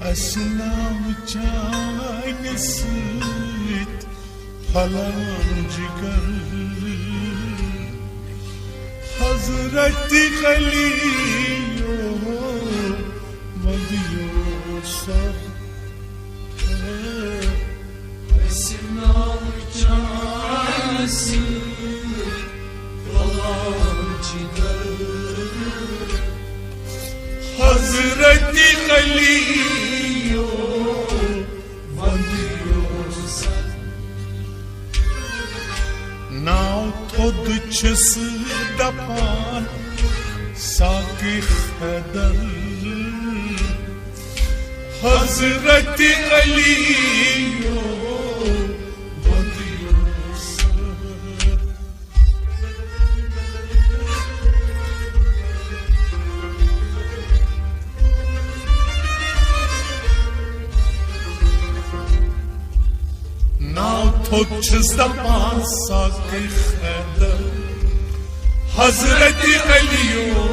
أسلام çay süt falan cigar Hazreti Ali'yo Madiyosa Esnaf çay süt falan cigar Hazreti Ali'yo Now todçısı dapan Sakih eder Hazreti Ali'yo Vadiyosa Now todçısı dapan Sakih eder Hazreti Ali'yo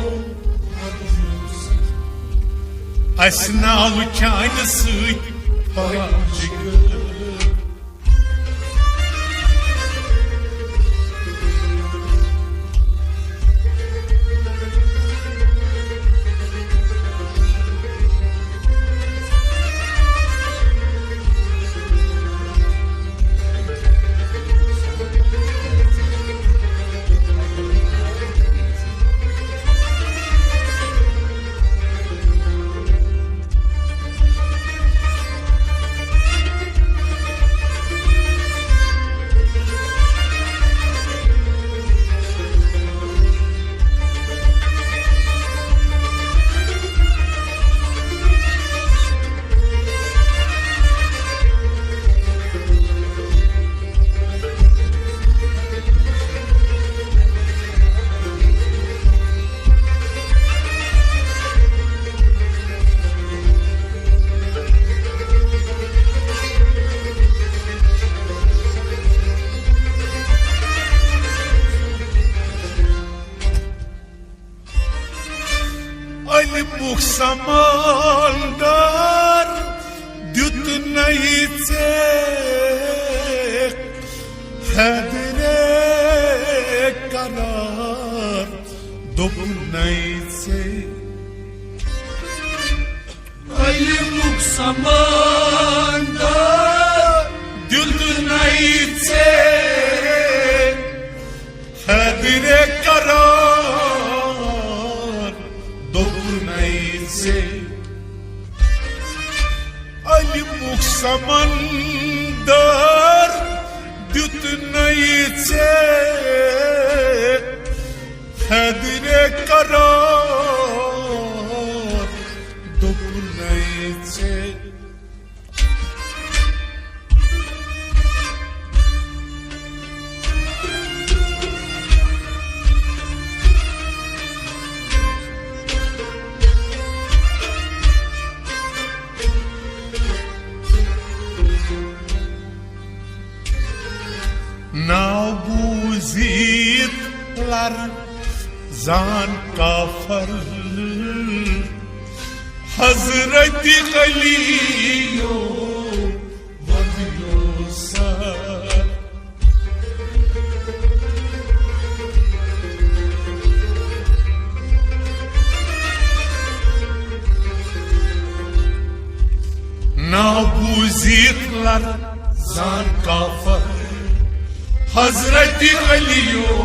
Esnaf çaylısı paracık Ali Muksamaldar Dütneyitsek Hedire karar Dobneyitsek Ali Muksamaldar Dütneyitsek Hedire karar Dobneyitsek Ali Muksamaldar Dütneyitsek Hedire karar Dobneyitsek Nabuzitlar zan kafir Hazreti Ali'yo vadiyosa Nabuzitlar zan kafir Hazreti Ali'yo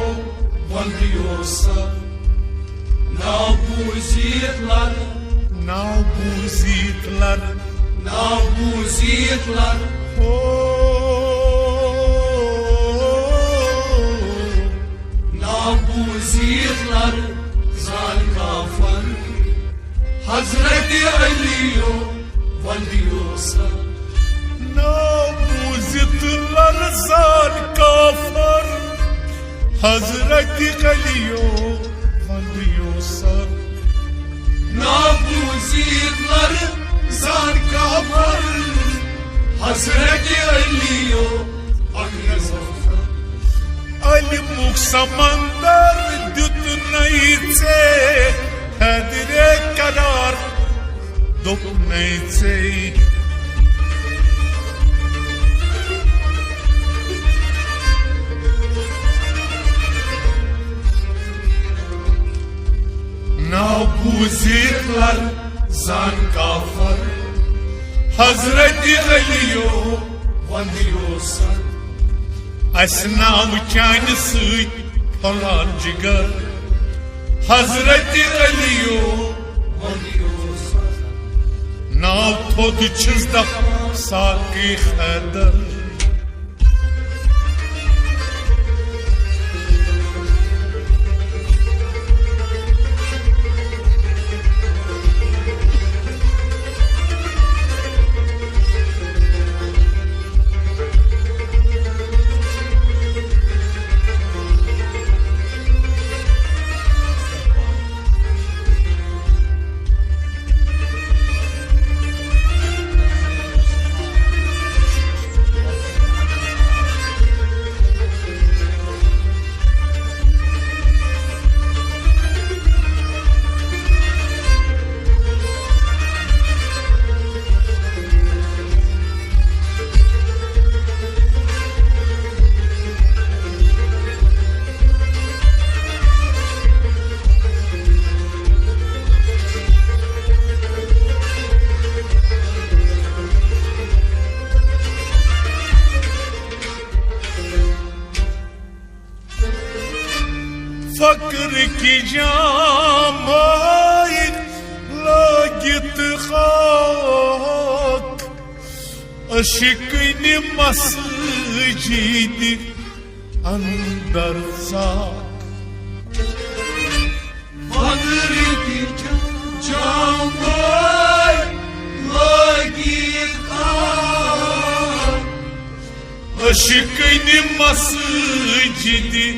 Vadiyosa Nabuzitlar Nabuzitlar Nabuzitlar Nabuzitlar Zal kafir Hazreti Ali'yo Vadiyosa Nabuzitlar zan kafir Hazreti Ali'yo vadiyosa Nabuzitlar zan kafir Hazreti Ali'yo vadiyosa Ali Muksamaldar Dütneyitsek Hedire karar دبنيتي Nabuzitler zan kafar Hazreti Ali'yo vandiyorsan أسنع وكانسي falan cigar Hazreti Ali'yo vandiyorsan Nav todu çizdak saki xedar فكرك جامعك لقيت خاك أشكني مسجدي أندر ساك فكرك جامعك لقيت خاك أشكني مسجدي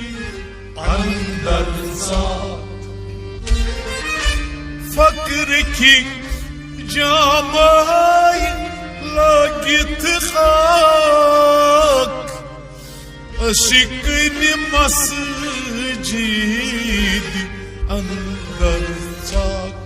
أندر ساك فكرك جامعي لقيت خاك أشكني مسجدي أندر ساك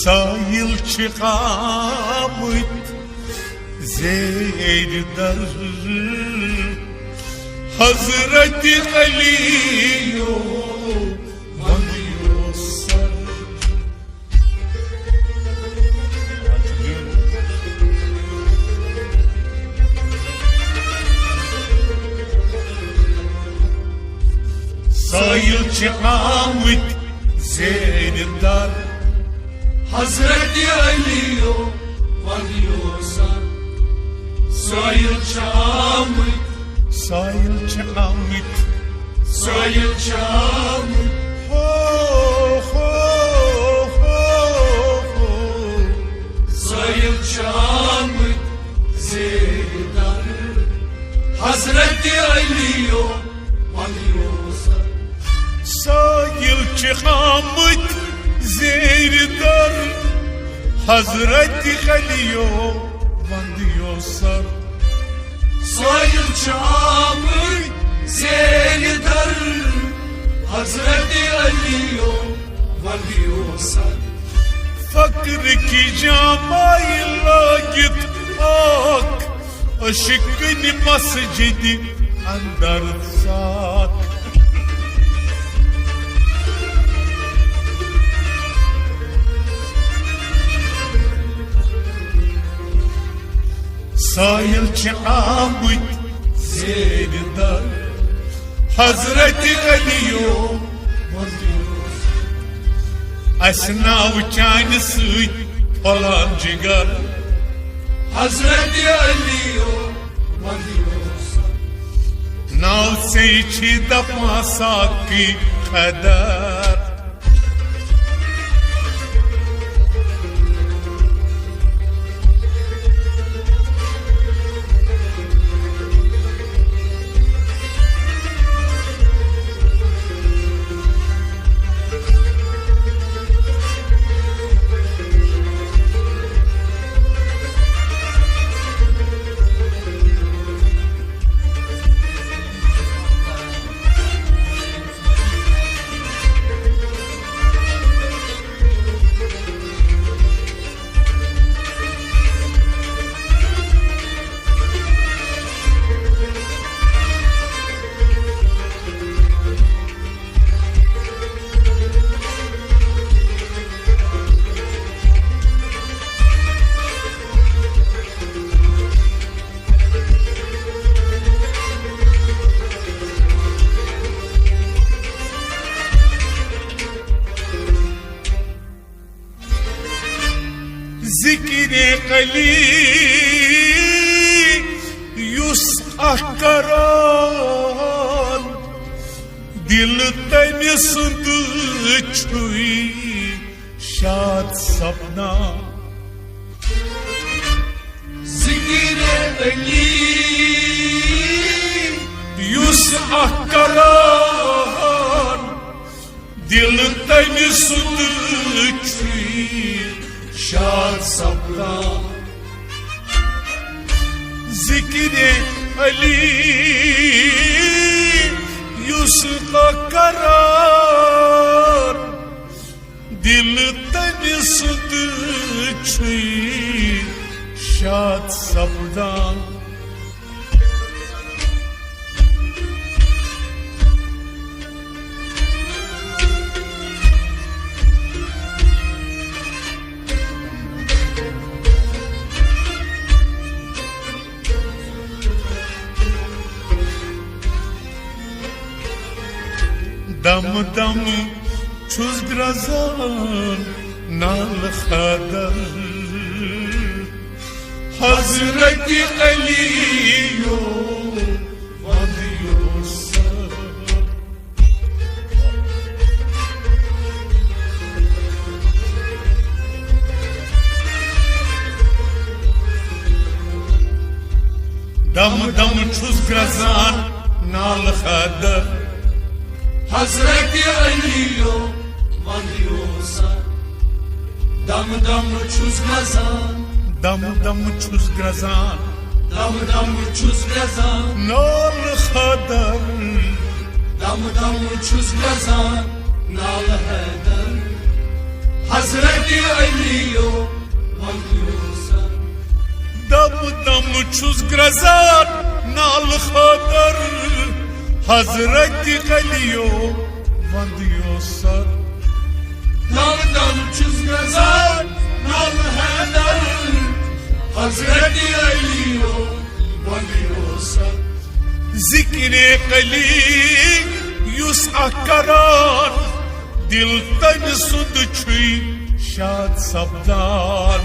سايل çıkamet Zeydar Hazreti Ali'yo vandiyorsan Sayıl çıkamet Zeydar Hazreti Ali'yo vandiyorsan Sayıl çamit Sayıl çıkamet Sayıl çamit Ho ho ho ho Sayıl çamit Zeydar Hazreti Ali'yo vandiyorsan Sayıl çıkamet Zeydar Hazreti Ali'yo vandiyorsan Sayıl çamit Zeydar Hazreti Ali'yo vandiyorsan Fakirki camayla git ak Aşkını masjidi andarsak Sayıl çıkamet Zeydar Hazreti Ali'yo Asna uçanısı falan cigar Hazreti Ali'yo vandiyorsan Nav seyçi dapmasaki kadar ذكر قليل يسقى قرار دل تمي صدقي شاد سپنا ذكر قليل يسقى قرار دل تمي صدقي شاد سپنا ذكر قليل يسقى قرار دل تمي صدقي شاد سپنا دم دم چوز گرزان نال خدر حضرت علیو ودیو سر دم دم چوز گرزان نال خدر حضرت علیو ودیوسا دم دم چوز گرزان دم دم چوز گرزان دم دم چوز گرزان نال خدر دم دم چوز گرزان نال حیدر حضرت علیو ودیوسا دم دم چوز گرزان نال خدر حضرت علیو ودیو سر دم دم چوز گرزان نال حیدر حضرت علیو ودیوسا ذکر قلیل یسعى قرار دل تن صدقی شاد سپدان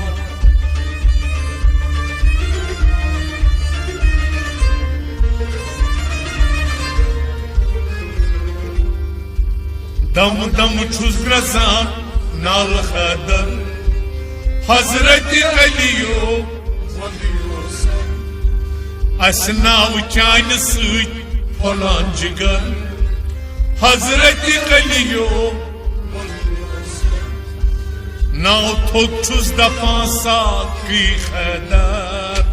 دم دم چوز گرزان نال خدر حضرت علیو ودیوسا اسناو چان سوی پھولان جگر حضرت علیو ناو تھوک چوز دپان ساقی خیدر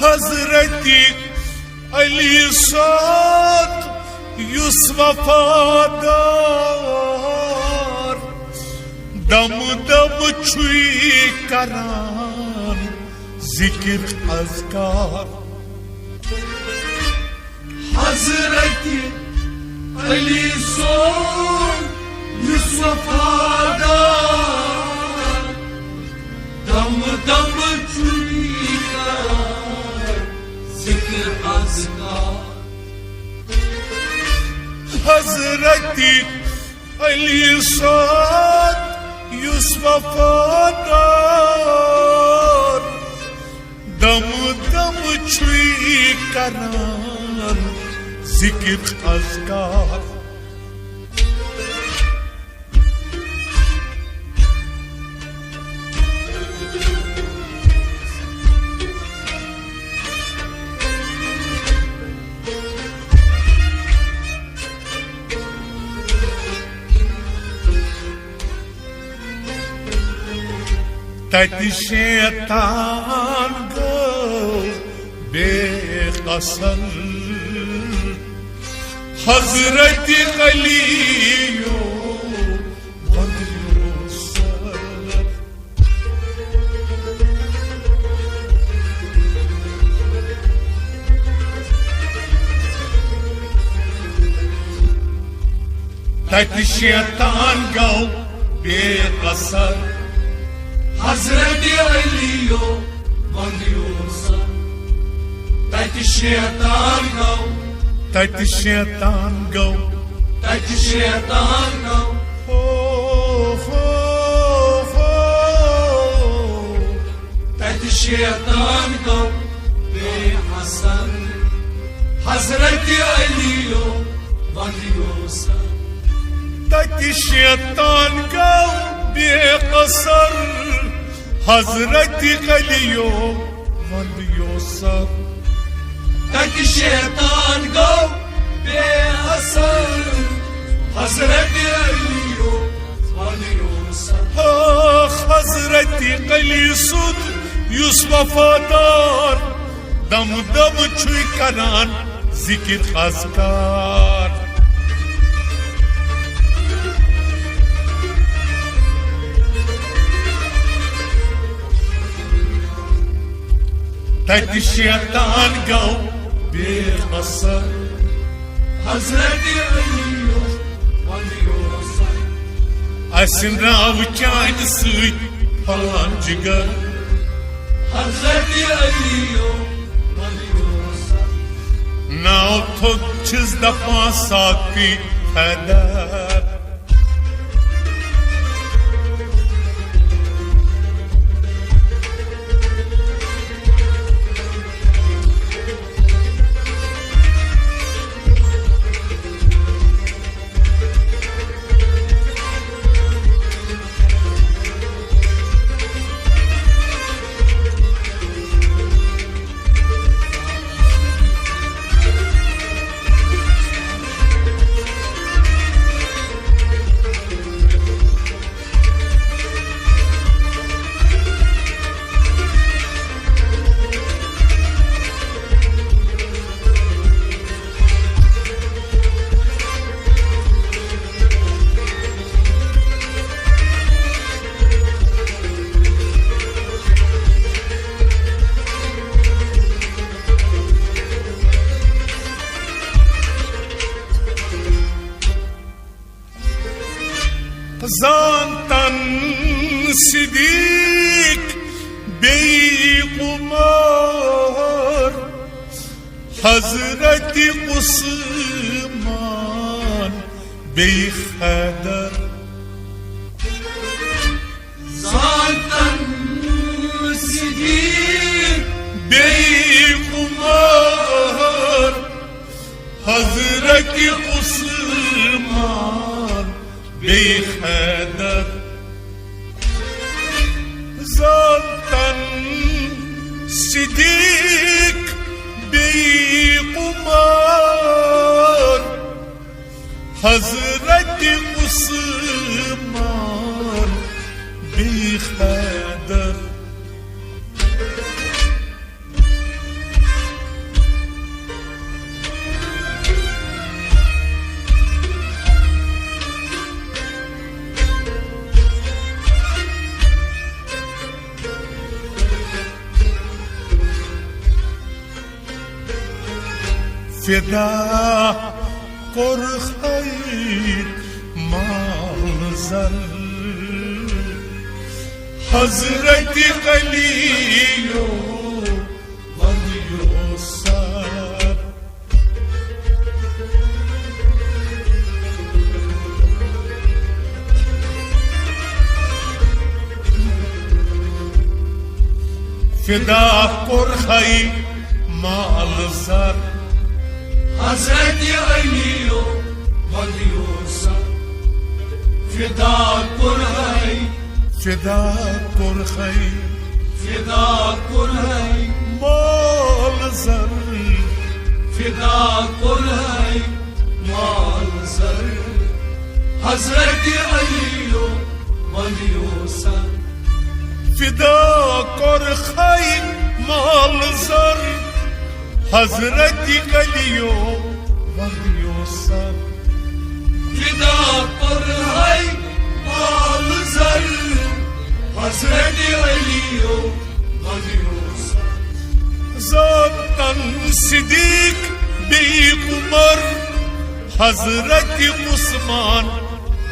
حضرت علی صاد یوس وفادار دم دم چوی کران ذکر اذکار حضرت علی صاد یوس وفادار دم دم چوی کران ذکر اذکار حضرت علی صاد یوس وفادار دم دم چوی کران ذکر خواستگار تأتي الشيطان قو بقصر حضرت خليو وديوسر تأتي الشيطان قو بقصر حضرت علیو بندیوسا تأتي الشيطان قو تأتي الشيطان قو تأتي الشيطان قو تأتي الشيطان قو بحسن حضرت علیو بندیوسا تأتي الشيطان قو بقصر حضرت خليو وديوسر تأتي الشيطان قو بأثر حضرت علیو بندیوسا حضرت خلی سود یوسف وفادار دم دم چوی کران ذکر خواستگار تأتي الشيطان قو بقصر حضرت علیو بندیوسا أسن راو كان سوي فلان جگر حضرت علیو بندیوسا ناو تو چیز دفعه ساقی پدر زانتن صدیق بی قمار حضرت عثمان بی خدر زانتن صدیق بی قمار حضرت عثمان بی خدر زانتن صدیق بی قمار حضرت عثمان بی خدر فدا قرخير مال زر حضرت خليلو وليوسر فدا قرخير مال زر Hazreti Ali'yo vanıyorsa feda kurhay, فدا کرخی feda kurhay, مال زر feda kurhay, mal zar. Hazreti Ali'yo vanıyorsa فدا کرخی مال زر حضرتی قلیو وحیو سر feda kurhay, mal zar. Hazreti Ali'yo vanıyorsa زادن صدیق بیق عمر حضرت عثمان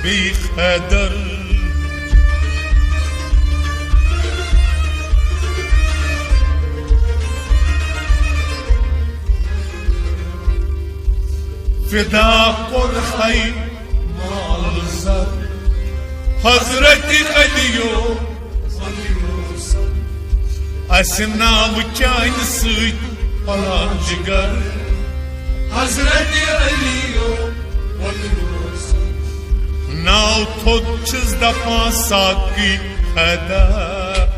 بیق حیدر فدا قرخی مال زر حضرت علیو vanıyorsa اسنام چاین سوی پلان جگر Hazreti Ali'yo vanıyorsa ناو تھوت چیز دفعہ ساکی حیدر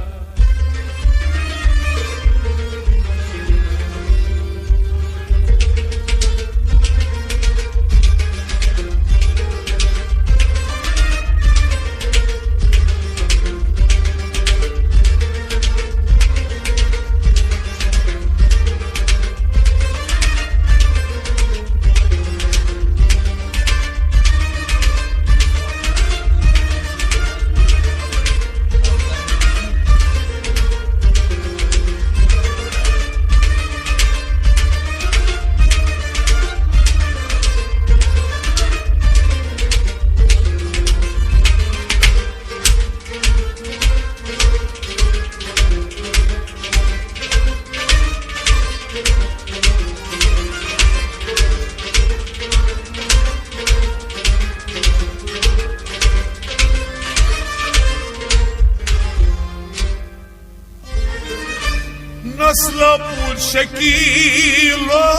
نسل پول شکیلا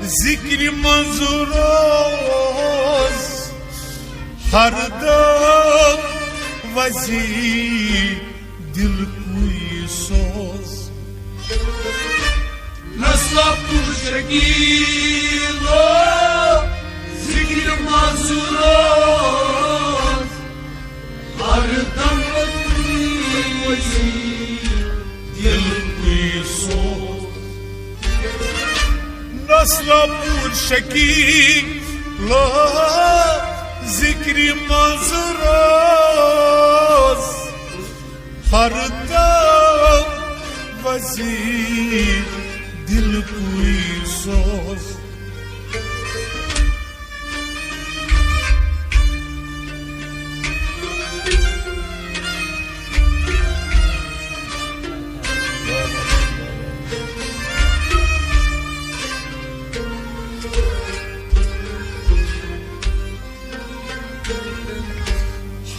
ذکر منظوراز هر دم وزی دل کوی سوز Nasla puşekilo zikir mazurat Ardam vazı دل کوی سوز نسل پول شکیلا ذکر منظوراز هر دم وزی دل کوی سوز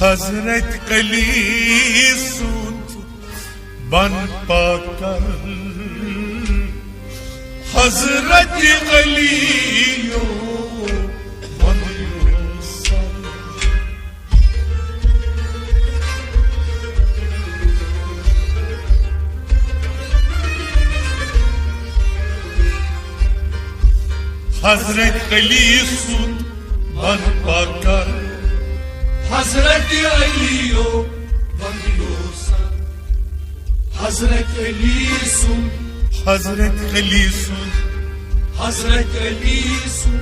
حضرت قلیسوت بن پاکر حضرت قلیو بن یوسف حضرت قلیسوت بن پاکر Hazreti Ali'yo vanıyorsa Hazreti Ali'sun حضرت قلیسوت Hazreti Ali'sun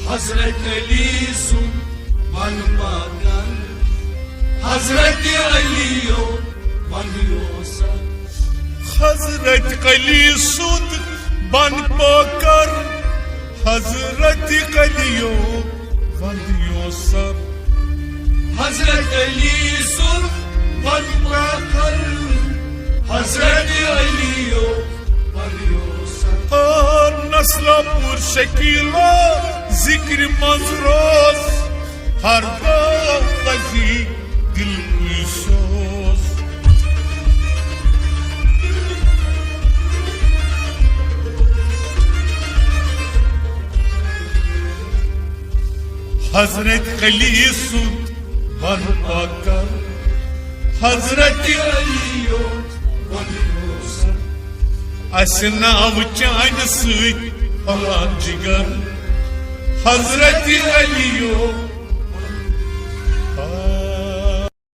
Hazreti Ali'sun Manmagan Hazreti Ali'yo vanıyorsa حضرت قلیسوت بن پاکر حضرت قلیو بن یوسف Hazreti Ali'sun vanmagan Hazreti Ali'yo vanıyorsa نسل پور شکیلا ذکر مزروز هر دم وزی دل کوی سوز Hazret Ali Sud Ban Pakar Hazret Ali yok varıyorsa Asnav Çan Süt Falan Cigar Hazret Ali yok